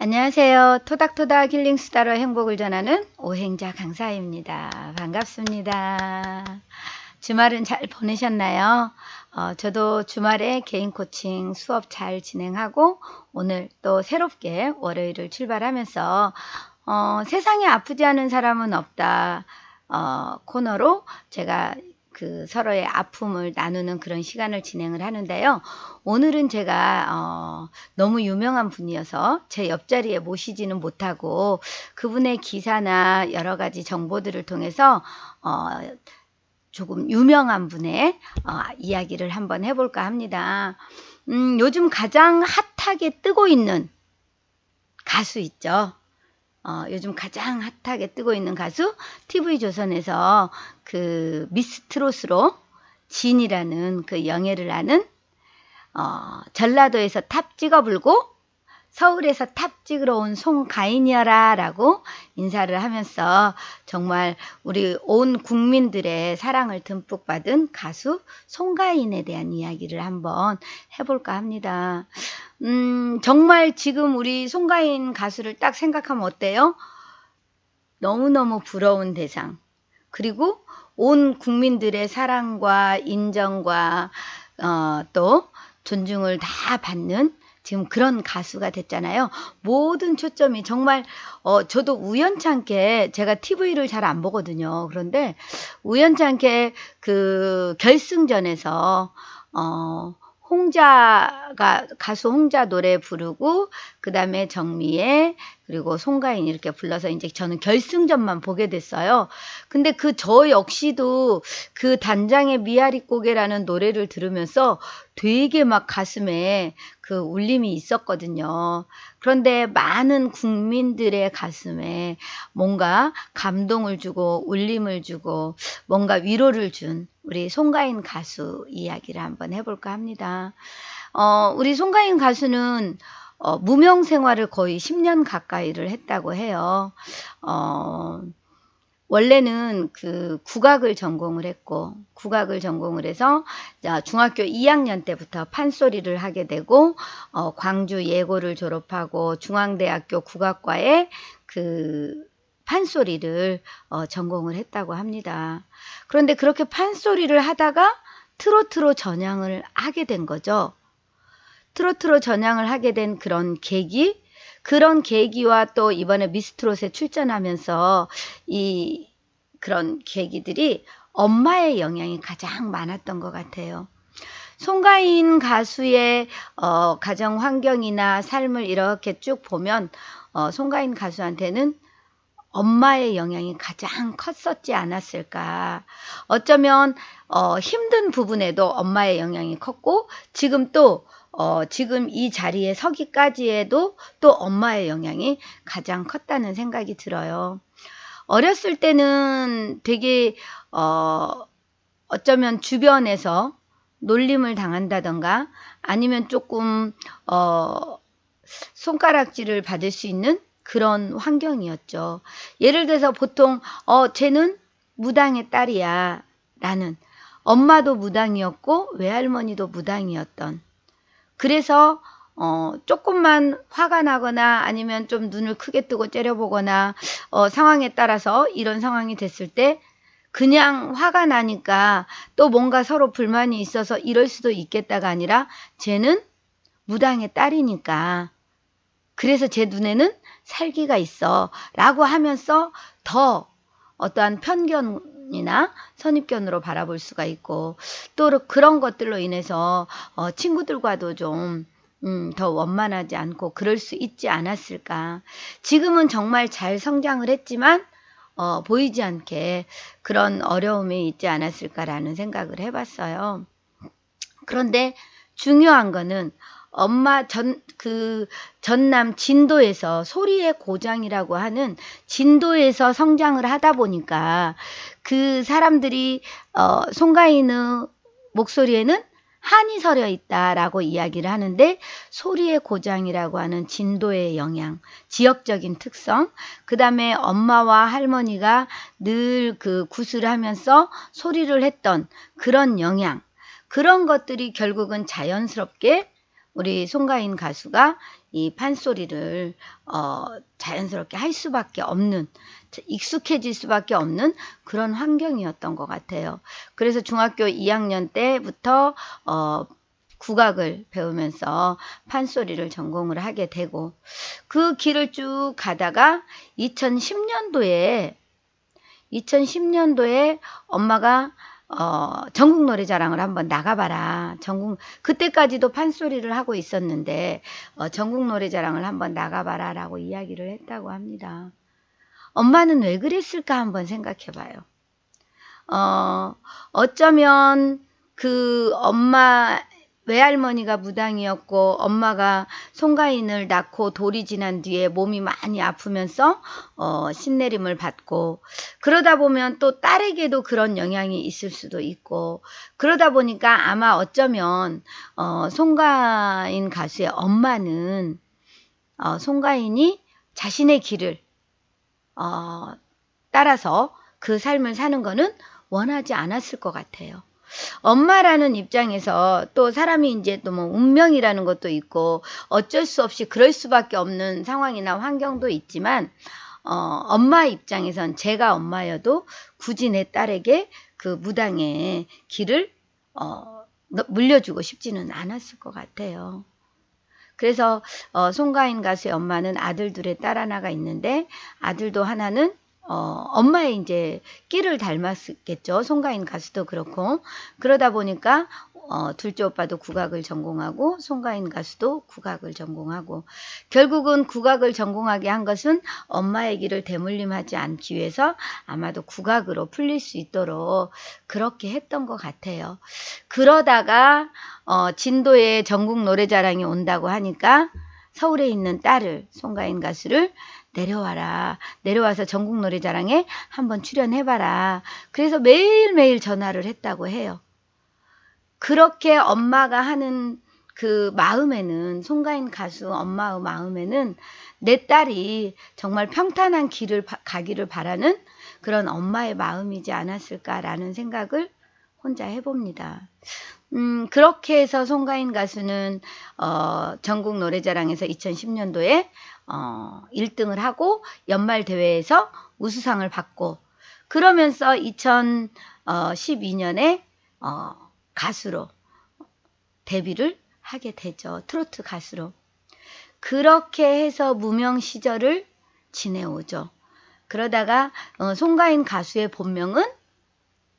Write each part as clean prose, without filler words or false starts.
안녕하세요. 토닥토닥 힐링수다로 행복을 전하는 오행자 강사입니다. 반갑습니다. 주말은 잘 보내셨나요? 저도 주말에 개인 코칭 수업 잘 진행하고 오늘 또 새롭게 월요일을 출발하면서 세상에 아프지 않은 사람은 없다 코너로 제가 서로의 아픔을 나누는 그런 시간을 진행을 하는데요. 오늘은 제가 너무 유명한 분이어서 제 옆자리에 모시지는 못하고 그분의 기사나 여러 가지 정보들을 통해서 조금 유명한 분의 이야기를 한번 해볼까 합니다. 요즘 가장 핫하게 뜨고 있는 가수 있죠. 요즘 가장 핫하게 뜨고 있는 가수 TV조선에서 그 미스트롯으로 진이라는 그 영예를 아는 전라도에서 탑 찍어불고 서울에서 탑 찍으러 온 송가인이여라 라고 인사를 하면서 정말 우리 온 국민들의 사랑을 듬뿍 받은 가수 송가인에 대한 이야기를 한번 해볼까 합니다. 정말 지금 우리 송가인 가수를 딱 생각하면 어때요? 너무너무 부러운 대상. 그리고 온 국민들의 사랑과 인정과 또 존중을 다 받는 지금 그런 가수가 됐잖아요. 모든 초점이 정말 저도 우연찮게 제가 TV를 잘 안 보거든요. 그런데 우연찮게 그 결승전에서 홍자가 가수 홍자 노래 부르고 그 다음에 정미애 그리고 송가인 이렇게 불러서 이제 저는 결승전만 보게 됐어요. 근데 저 역시도 그 단장의 미아리 고개라는 노래를 들으면서 되게 막 가슴에 그 울림이 있었거든요. 그런데 많은 국민들의 가슴에 뭔가 감동을 주고 울림을 주고 뭔가 위로를 준 우리 송가인 가수 이야기를 한번 해볼까 합니다. 우리 송가인 가수는 무명 생활을 거의 10년 가까이를 했다고 해요. 원래는 국악을 전공을 했고 국악을 전공을 해서 중학교 2학년 때부터 판소리를 하게 되고 광주 예고를 졸업하고 중앙대학교 국악과에 판소리를 전공을 했다고 합니다. 그런데 그렇게 판소리를 하다가 트로트로 전향을 하게 된 거죠. 트로트로 전향을 하게 된 그런 계기와 또 이번에 미스트롯에 출전하면서 그런 계기들이 엄마의 영향이 가장 많았던 것 같아요. 송가인 가수의 가정 환경이나 삶을 이렇게 쭉 보면 송가인 가수한테는 엄마의 영향이 가장 컸었지 않았을까. 어쩌면 힘든 부분에도 엄마의 영향이 컸고 지금 이 자리에 서기까지에도 또 엄마의 영향이 가장 컸다는 생각이 들어요. 어렸을 때는 되게 어쩌면 주변에서 놀림을 당한다던가 아니면 조금 손가락질을 받을 수 있는 그런 환경이었죠. 예를 들어서 보통 쟤는 무당의 딸이야 라는 엄마도 무당이었고 외할머니도 무당이었던 그래서 조금만 화가 나거나 아니면 좀 눈을 크게 뜨고 째려보거나 상황에 따라서 이런 상황이 됐을 때 그냥 화가 나니까 또 뭔가 서로 불만이 있어서 이럴 수도 있겠다가 아니라 쟤는 무당의 딸이니까 그래서 제 눈에는 살기가 있어 라고 하면서 더 어떠한 편견이나 선입견으로 바라볼 수가 있고 또 그런 것들로 인해서 친구들과도 좀 더 원만하지 않고 그럴 수 있지 않았을까. 지금은 정말 잘 성장을 했지만 보이지 않게 그런 어려움이 있지 않았을까라는 생각을 해봤어요. 그런데 중요한 거는 엄마 전남 진도에서 소리의 고장이라고 하는 진도에서 성장을 하다 보니까 그 사람들이 송가인의 목소리에는 한이 서려 있다라고 이야기를 하는데 소리의 고장이라고 하는 진도의 영향, 지역적인 특성, 그 다음에 엄마와 할머니가 늘 굿을 하면서 소리를 했던 그런 영향, 그런 것들이 결국은 자연스럽게 우리 송가인 가수가 이 판소리를 자연스럽게 할 수밖에 없는, 익숙해질 수밖에 없는 그런 환경이었던 것 같아요. 그래서 중학교 2학년 때부터 국악을 배우면서 판소리를 전공을 하게 되고, 그 길을 쭉 가다가 2010년도에 엄마가 전국 노래자랑을 한번 나가봐라. 그때까지도 판소리를 하고 있었는데 전국 노래자랑을 한번 나가봐라 라고 이야기를 했다고 합니다. 엄마는 왜 그랬을까 한번 생각해봐요. 어쩌면 그 엄마 외할머니가 무당이었고 엄마가 송가인을 낳고 돌이 지난 뒤에 몸이 많이 아프면서 신내림을 받고, 그러다 보면 또 딸에게도 그런 영향이 있을 수도 있고, 그러다 보니까 아마 어쩌면 송가인 가수의 엄마는 송가인이 자신의 길을 따라서 그 삶을 사는 거는 원하지 않았을 것 같아요. 엄마라는 입장에서 또 사람이 이제 또 뭐 운명이라는 것도 있고 어쩔 수 없이 그럴 수밖에 없는 상황이나 환경도 있지만, 엄마 입장에선 제가 엄마여도 굳이 내 딸에게 그 무당의 길을 물려주고 싶지는 않았을 것 같아요. 그래서 송가인 가수의 엄마는 아들 둘의 딸 하나가 있는데, 아들도 하나는 엄마의 이제 끼를 닮았겠죠. 송가인 가수도 그렇고. 그러다 보니까 둘째 오빠도 국악을 전공하고 송가인 가수도 국악을 전공하고, 결국은 국악을 전공하게 한 것은 엄마의 길을 대물림하지 않기 위해서 아마도 국악으로 풀릴 수 있도록 그렇게 했던 것 같아요. 그러다가 진도에 전국 노래자랑이 온다고 하니까 서울에 있는 딸을, 송가인 가수를 내려와서 전국 노래자랑에 한번 출연해봐라. 그래서 매일매일 전화를 했다고 해요. 그렇게 엄마가 하는 그 마음에는, 송가인 가수 엄마의 마음에는 내 딸이 정말 평탄한 길을 가기를 바라는 그런 엄마의 마음이지 않았을까라는 생각을 혼자 해봅니다. 그렇게 해서 송가인 가수는 전국 노래자랑에서 2010년도에 1등을 하고 연말 대회에서 우수상을 받고, 그러면서 2012년에 가수로 데뷔를 하게 되죠. 트로트 가수로. 그렇게 해서 무명 시절을 지내오죠. 그러다가 송가인 가수의 본명은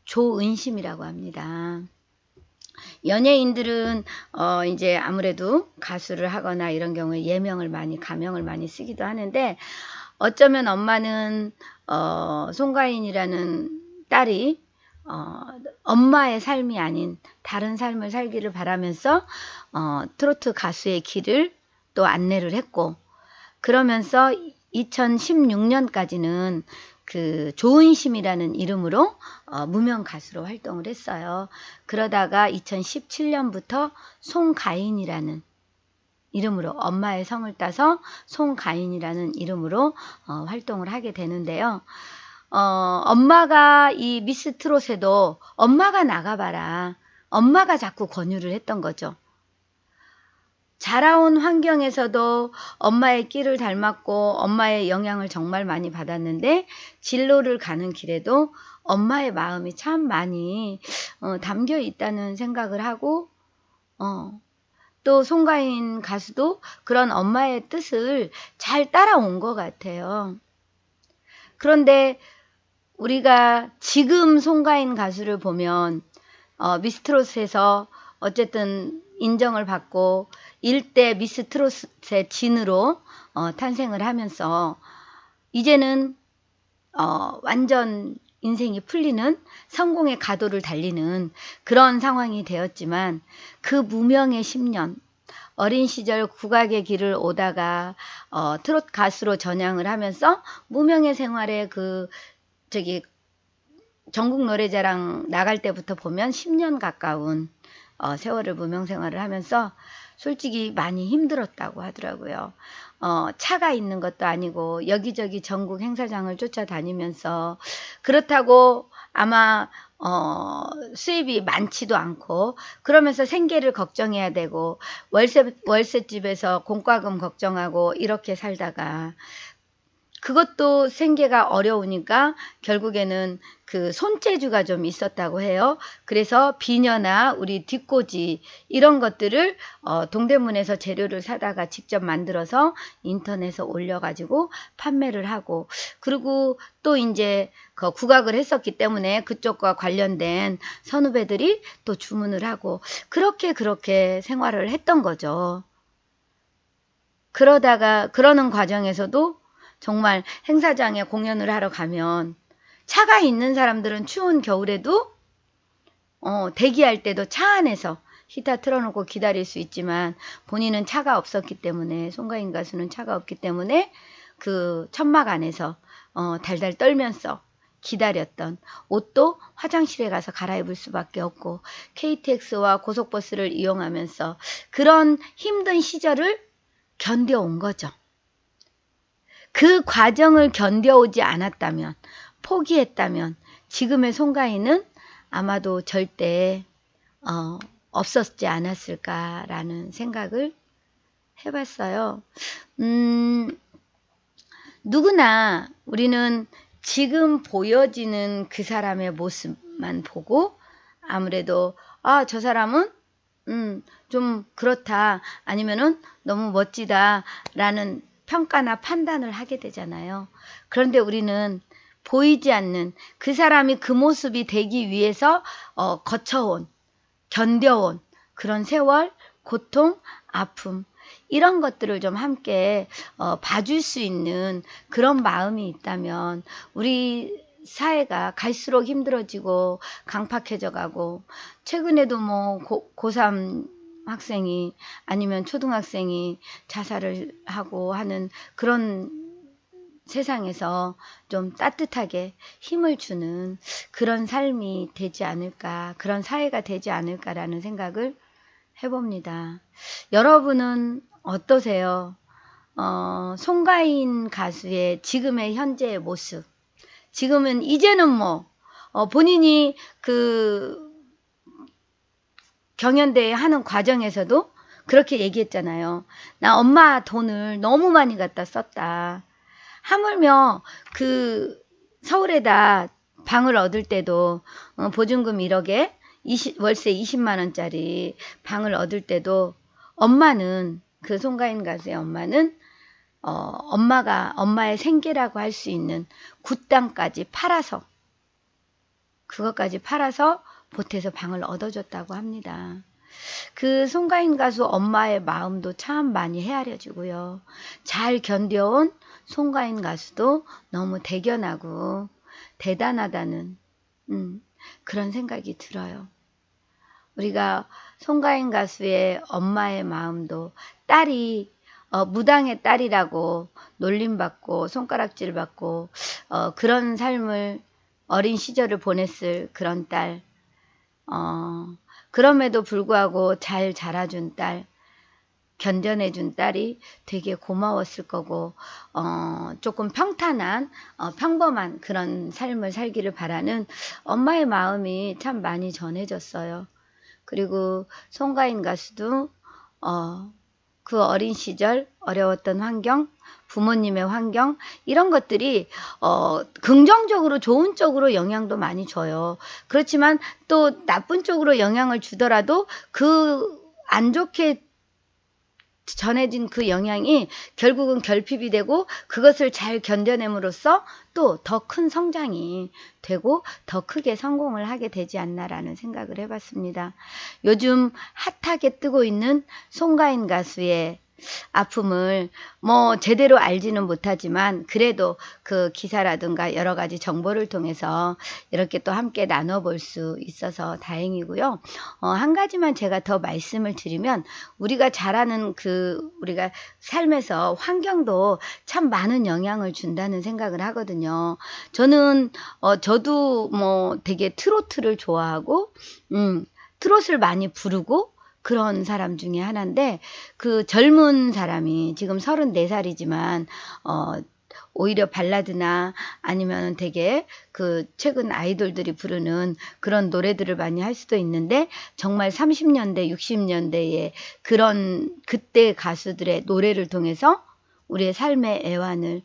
조은심이라고 합니다. 연예인들은 이제 아무래도 가수를 하거나 이런 경우에 가명을 많이 쓰기도 하는데, 어쩌면 엄마는 송가인이라는 딸이 엄마의 삶이 아닌 다른 삶을 살기를 바라면서 트로트 가수의 길을 또 안내를 했고, 그러면서 2016년까지는 그 조은심이라는 이름으로 무명 가수로 활동을 했어요. 그러다가 2017년부터 송가인이라는 이름으로, 엄마의 성을 따서 송가인이라는 이름으로 활동을 하게 되는데요. 엄마가 이 미스 트롯에도 엄마가 나가봐라, 엄마가 자꾸 권유를 했던 거죠. 자라온 환경에서도 엄마의 끼를 닮았고 엄마의 영향을 정말 많이 받았는데, 진로를 가는 길에도 엄마의 마음이 참 많이 담겨 있다는 생각을 하고, 또 송가인 가수도 그런 엄마의 뜻을 잘 따라온 것 같아요. 그런데 우리가 지금 송가인 가수를 보면 미스트롯에서 어쨌든 인정을 받고 일대 미스트롯의 진으로 탄생을 하면서 이제는 완전 인생이 풀리는 성공의 가도를 달리는 그런 상황이 되었지만, 그 무명의 10년, 어린 시절 국악의 길을 오다가 트롯 가수로 전향을 하면서 무명의 생활에 전국 노래자랑 나갈 때부터 보면 10년 가까운 세월을 무명 생활을 하면서 솔직히 많이 힘들었다고 하더라고요. 차가 있는 것도 아니고 여기저기 전국 행사장을 쫓아다니면서, 그렇다고 아마 수입이 많지도 않고 그러면서 생계를 걱정해야 되고 월세집에서 공과금 걱정하고 이렇게 살다가 그것도 생계가 어려우니까 결국에는 그 손재주가 좀 있었다고 해요. 그래서 비녀나 우리 뒷꽂이 이런 것들을 동대문에서 재료를 사다가 직접 만들어서 인터넷에 올려가지고 판매를 하고, 그리고 또 이제 그 국악을 했었기 때문에 그쪽과 관련된 선후배들이 또 주문을 하고 그렇게 생활을 했던 거죠. 그러는 과정에서도 정말 행사장에 공연을 하러 가면 차가 있는 사람들은 추운 겨울에도 대기할 때도 차 안에서 히터 틀어놓고 기다릴 수 있지만 본인은 차가 없었기 때문에, 송가인 가수는 차가 없기 때문에 그 천막 안에서 달달 떨면서 기다렸던, 옷도 화장실에 가서 갈아입을 수밖에 없고 KTX와 고속버스를 이용하면서 그런 힘든 시절을 견뎌온 거죠. 그 과정을 견뎌오지 않았다면, 포기했다면 지금의 송가인은 아마도 절대 없었지 않았을까라는 생각을 해봤어요. 누구나 우리는 지금 보여지는 그 사람의 모습만 보고 아무래도 저 사람은 좀 그렇다, 아니면은 너무 멋지다 라는 평가나 판단을 하게 되잖아요. 그런데 우리는 보이지 않는 그 사람이 그 모습이 되기 위해서 거쳐온, 견뎌온 그런 세월, 고통, 아픔, 이런 것들을 좀 함께 봐줄 수 있는 그런 마음이 있다면 우리 사회가 갈수록 힘들어지고 강팍해져 가고, 최근에도 뭐 고3 학생이 아니면 초등학생이 자살을 하고 하는 그런 세상에서 좀 따뜻하게 힘을 주는 그런 삶이 되지 않을까, 그런 사회가 되지 않을까라는 생각을 해봅니다. 여러분은 어떠세요? 송가인 가수의 지금의 현재의 모습, 지금은 이제는 뭐 본인이 그 경연대회 하는 과정에서도 그렇게 얘기했잖아요. 나 엄마 돈을 너무 많이 갖다 썼다. 하물며 그 서울에다 방을 얻을 때도 보증금 1억에 월세 20만원짜리 방을 얻을 때도 엄마는, 그 송가인 가수의 엄마는 엄마의 생계라고 할 수 있는 굿땅까지 팔아서, 그것까지 팔아서 보태서 방을 얻어줬다고 합니다. 그 송가인 가수 엄마의 마음도 참 많이 헤아려지고요. 잘 견뎌온 송가인 가수도 너무 대견하고 대단하다는 그런 생각이 들어요. 우리가 송가인 가수의 엄마의 마음도, 딸이 무당의 딸이라고 놀림받고 손가락질받고 그런 삶을, 어린 시절을 보냈을 그런 딸, 그럼에도 불구하고 잘 자라준 딸, 견뎌내준 딸이 되게 고마웠을 거고, 조금 평탄한, 평범한 그런 삶을 살기를 바라는 엄마의 마음이 참 많이 전해졌어요. 그리고 송가인 가수도 그 어린 시절 어려웠던 환경, 부모님의 환경, 이런 것들이 긍정적으로 좋은 쪽으로 영향도 많이 줘요. 그렇지만 또 나쁜 쪽으로 영향을 주더라도 그 안 좋게 전해진 그 영향이 결국은 결핍이 되고 그것을 잘 견뎌냄으로써 또 더 큰 성장이 되고 더 크게 성공을 하게 되지 않나라는 생각을 해봤습니다. 요즘 핫하게 뜨고 있는 송가인 가수의 아픔을 뭐 제대로 알지는 못하지만 그래도 그 기사라든가 여러 가지 정보를 통해서 이렇게 또 함께 나눠볼 수 있어서 다행이고요. 한 가지만 제가 더 말씀을 드리면, 우리가 자라는 우리가 삶에서 환경도 참 많은 영향을 준다는 생각을 하거든요. 저도 뭐 되게 트로트를 좋아하고 트롯을 많이 부르고 그런 사람 중에 하나인데, 그 젊은 사람이 지금 34살이지만 오히려 발라드나 아니면 되게 그 최근 아이돌들이 부르는 그런 노래들을 많이 할 수도 있는데, 정말 30년대, 60년대의 그런 그때 가수들의 노래를 통해서 우리의 삶의 애환을,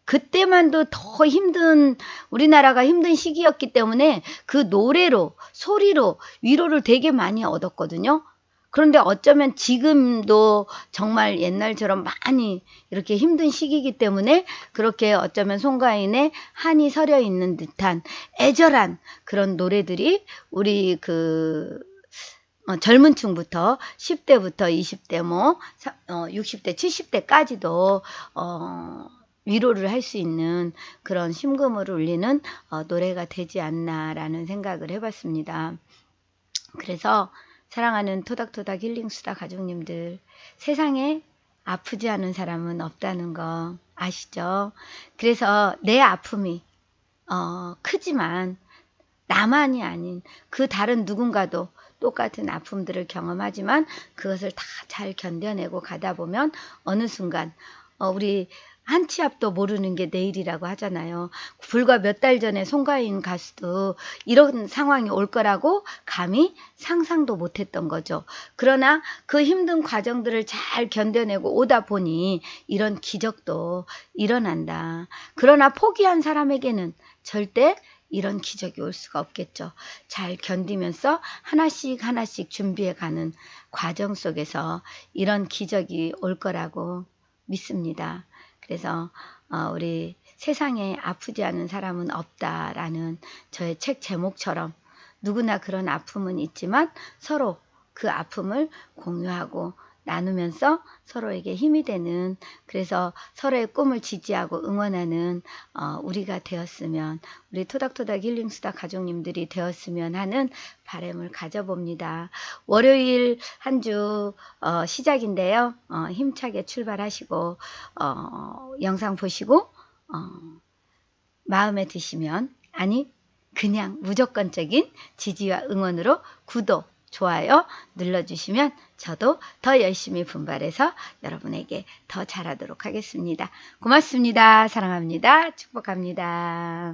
그때만도 더 힘든, 우리나라가 힘든 시기였기 때문에 그 노래로, 소리로 위로를 되게 많이 얻었거든요. 그런데 어쩌면 지금도 정말 옛날처럼 많이 이렇게 힘든 시기이기 때문에 그렇게 어쩌면 송가인의 한이 서려 있는 듯한 애절한 그런 노래들이 우리 그 젊은 층부터 10대부터 20대 뭐 60대 70대까지도 위로를 할 수 있는 그런 심금을 울리는 노래가 되지 않나라는 생각을 해봤습니다. 그래서 사랑하는 토닥토닥 힐링수다 가족님들, 세상에 아프지 않은 사람은 없다는 거 아시죠? 그래서 내 아픔이 크지만 나만이 아닌 그 다른 누군가도 똑같은 아픔들을 경험하지만 그것을 다 잘 견뎌내고 가다 보면 어느 순간 우리 한 치 앞도 모르는 게 내일이라고 하잖아요. 불과 몇 달 전에 송가인 가수도 이런 상황이 올 거라고 감히 상상도 못했던 거죠. 그러나 그 힘든 과정들을 잘 견뎌내고 오다 보니 이런 기적도 일어난다. 그러나 포기한 사람에게는 절대 이런 기적이 올 수가 없겠죠. 잘 견디면서 하나씩 하나씩 준비해가는 과정 속에서 이런 기적이 올 거라고 믿습니다. 그래서 우리 세상에 아프지 않은 사람은 없다라는 저의 책 제목처럼 누구나 그런 아픔은 있지만 서로 그 아픔을 공유하고 나누면서 서로에게 힘이 되는, 그래서 서로의 꿈을 지지하고 응원하는 우리가 되었으면, 우리 토닥토닥 힐링수다 가족님들이 되었으면 하는 바람을 가져봅니다. 월요일 한 주 시작인데요. 힘차게 출발하시고 영상 보시고 마음에 드시면, 아니 그냥 무조건적인 지지와 응원으로 구독, 좋아요 눌러주시면 저도 더 열심히 분발해서 여러분에게 더 잘하도록 하겠습니다. 고맙습니다. 사랑합니다. 축복합니다.